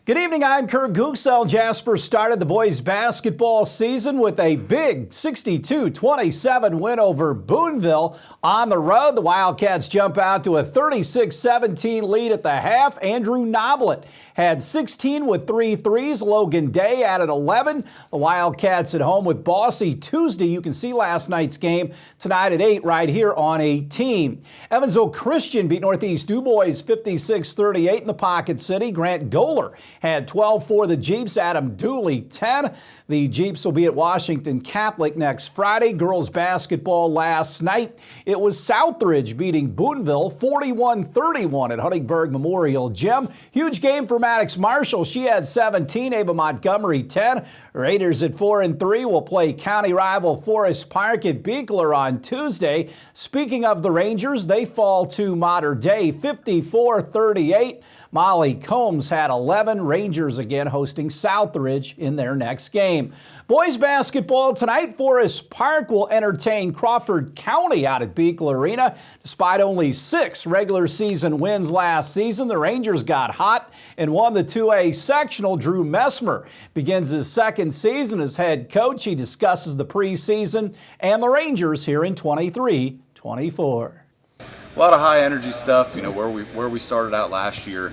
Good evening, I'm Kurt Gutgsell. Jasper started the boys basketball season with a big 62-27 win over Boonville on the road. The Wildcats jump out to a 36-17 lead at the half. Andrew Noblet had 16 with 3 threes. Logan Day added 11. The Wildcats at home with Bossy Tuesday. You can see last night's game tonight at 8 right here on 18. Evansville Christian beat Northeast DuBois 56-38 in the Pocket City. Grant Goler had 12 for the Jeeps. Adam Dooley 10. The Jeeps will be at Washington Catholic next Friday. Girls basketball last night. It was Southridge beating Boonville 41-31 at Huntingburg Memorial Gym. Huge game for Maddox Marshall. She had 17. Ava Montgomery 10. Raiders at 4-3 will play county rival Forest Park at Beekler on Tuesday. Speaking of the Rangers, they fall to Mater Dei 54-38. Molly Combs had 11. Rangers again hosting Southridge in their next game. Boys basketball tonight. Forest Park will entertain Crawford County out at Beekler Arena. Despite only 6 regular season wins last season, the Rangers got hot and won the 2A sectional. Drew Messmer begins his second season as head coach. He discusses the preseason and the Rangers here in 23-24. A lot of high energy stuff, where we started out last year.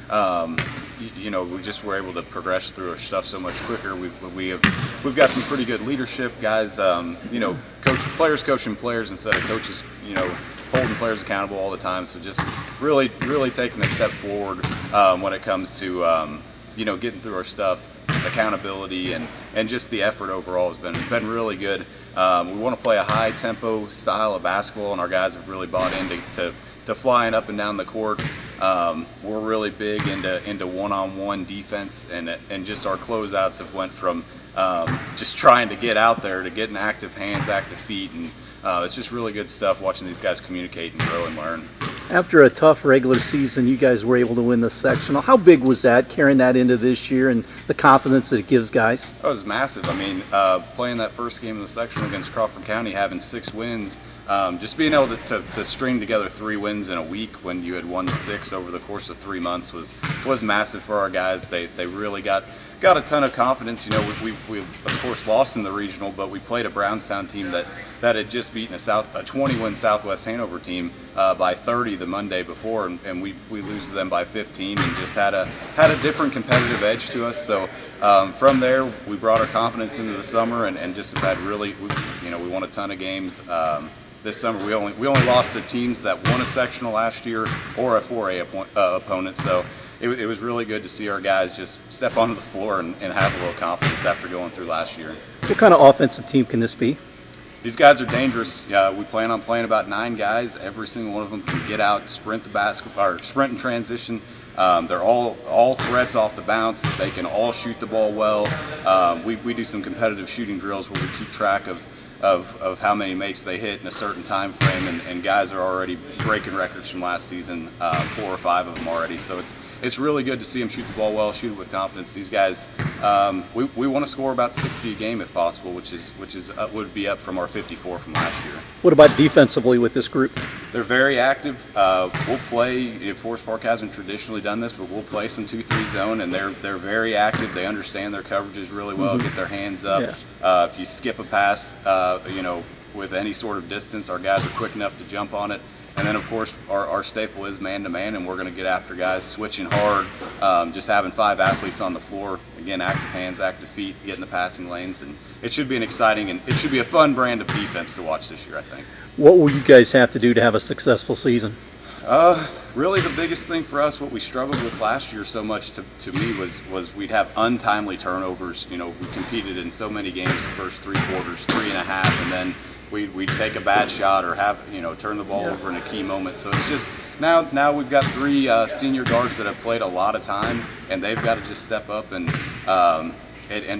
We just were able to progress through our stuff so much quicker. We've got some pretty good leadership guys. Players coaching players instead of coaches, holding players accountable all the time. So just really taking a step forward when it comes to getting through our stuff. Accountability and just the effort overall has been really good. We want to play a high tempo style of basketball, and our guys have really bought into flying up and down the court. We're really big into one-on-one defense, and just our closeouts have went from just trying to get out there to getting active hands, active feet, and it's just really good stuff watching these guys communicate and grow and learn. After a tough regular season, you guys were able to win the sectional. How big was that, carrying that into this year and the confidence that it gives guys? It was massive. I mean, playing that first game of the sectional against Crawford County, having 6 wins, just being able to string together 3 wins in a week when you had won 6 over the course of 3 months was massive for our guys. They really got a ton of confidence. We of course lost in the regional, but we played a Brownstown team that had just beaten a 20-win Southwest Hanover team by 30 the Monday before, and we lose to them by 15, and just had a different competitive edge to us. So from there, we brought our confidence into the summer, and just have had we won a ton of games. This summer we only lost to teams that won a sectional last year or a 4A opponent. So it was really good to see our guys just step onto the floor and have a little confidence after going through last year. What kind of offensive team can this be? These guys are dangerous. We plan on playing about 9 guys. Every single one of them can get out, sprint the basketball, or sprint and transition. They're all threats off the bounce. They can all shoot the ball well. We do some competitive shooting drills where we keep track of how many makes they hit in a certain time frame, and guys are already breaking records from last season, 4 or 5 of them already. So it's really good to see them shoot the ball well, shoot it with confidence. These guys, we want to score about 60 a game if possible, which would be up from our 54 from last year. What about defensively with this group? They're very active. We'll play. Forest Park hasn't traditionally done this, but we'll play some 2-3 zone, and they're very active. They understand their coverages really well. Get their hands up. Yeah. If you skip a pass, with any sort of distance, our guys are quick enough to jump on it. And then, of course, our staple is man-to-man, and we're going to get after guys switching hard, just having 5 athletes on the floor. Again, active hands, active feet, getting the passing lanes, and it should be an exciting and it should be a fun brand of defense to watch this year, I think. What will you guys have to do to have a successful season? Really the biggest thing for us, what we struggled with last year so much to me was we'd have untimely turnovers. We competed in so many games the first 3 quarters, 3.5, and then we'd take a bad shot or have turn the ball over in a key moment. So it's just now we've got 3 senior guards that have played a lot of time, and they've got to just step up and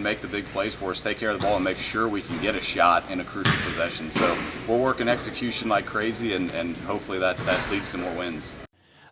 make the big plays for us, take care of the ball, and make sure we can get a shot in a crucial possession. So we're working execution like crazy, and hopefully that leads to more wins.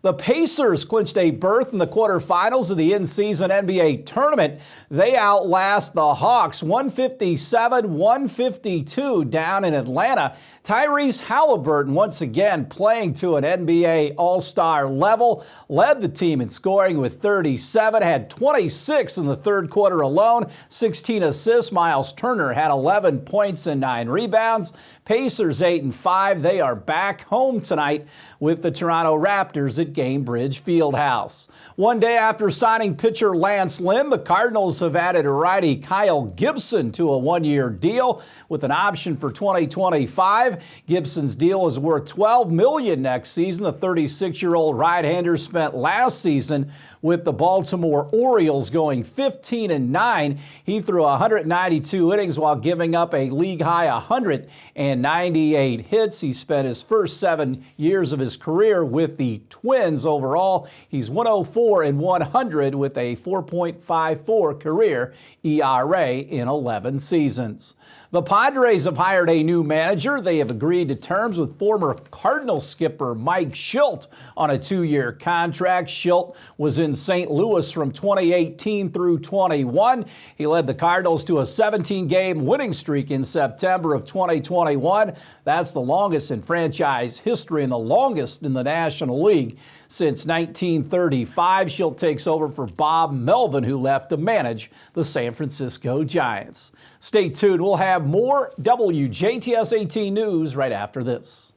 The Pacers clinched a berth in the quarterfinals of the in-season NBA tournament. They outlast the Hawks 157-152 down in Atlanta. Tyrese Halliburton once again playing to an NBA All-Star level, led the team in scoring with 37, had 26 in the third quarter alone, 16 assists. Miles Turner had 11 points and 9 rebounds. Pacers 8-5. They are back home tonight with the Toronto Raptors at Gainbridge Fieldhouse. One day after signing pitcher Lance Lynn, the Cardinals have added righty Kyle Gibson to a one-year deal with an option for 2025. Gibson's deal is worth $12 million next season. The 36-year-old right-hander spent last season with the Baltimore Orioles going 15-9. He threw 192 innings while giving up a league-high 198 hits. He spent his first 7 years of his career with the Twins. Overall, he's 104-100 with a 4.54 career ERA in 11 seasons. The Padres have hired a new manager. They have agreed to terms with former Cardinal skipper Mike Shildt on a 2-year contract. Shildt was in St. Louis from 2018 through 21. He led the Cardinals to a 17-game winning streak in September of 2021. That's the longest in franchise history and the longest in the National League since 1935. Shildt takes over for Bob Melvin, who left to manage the San Francisco Giants. Stay tuned. We'll have more WJTS 18 news right after this.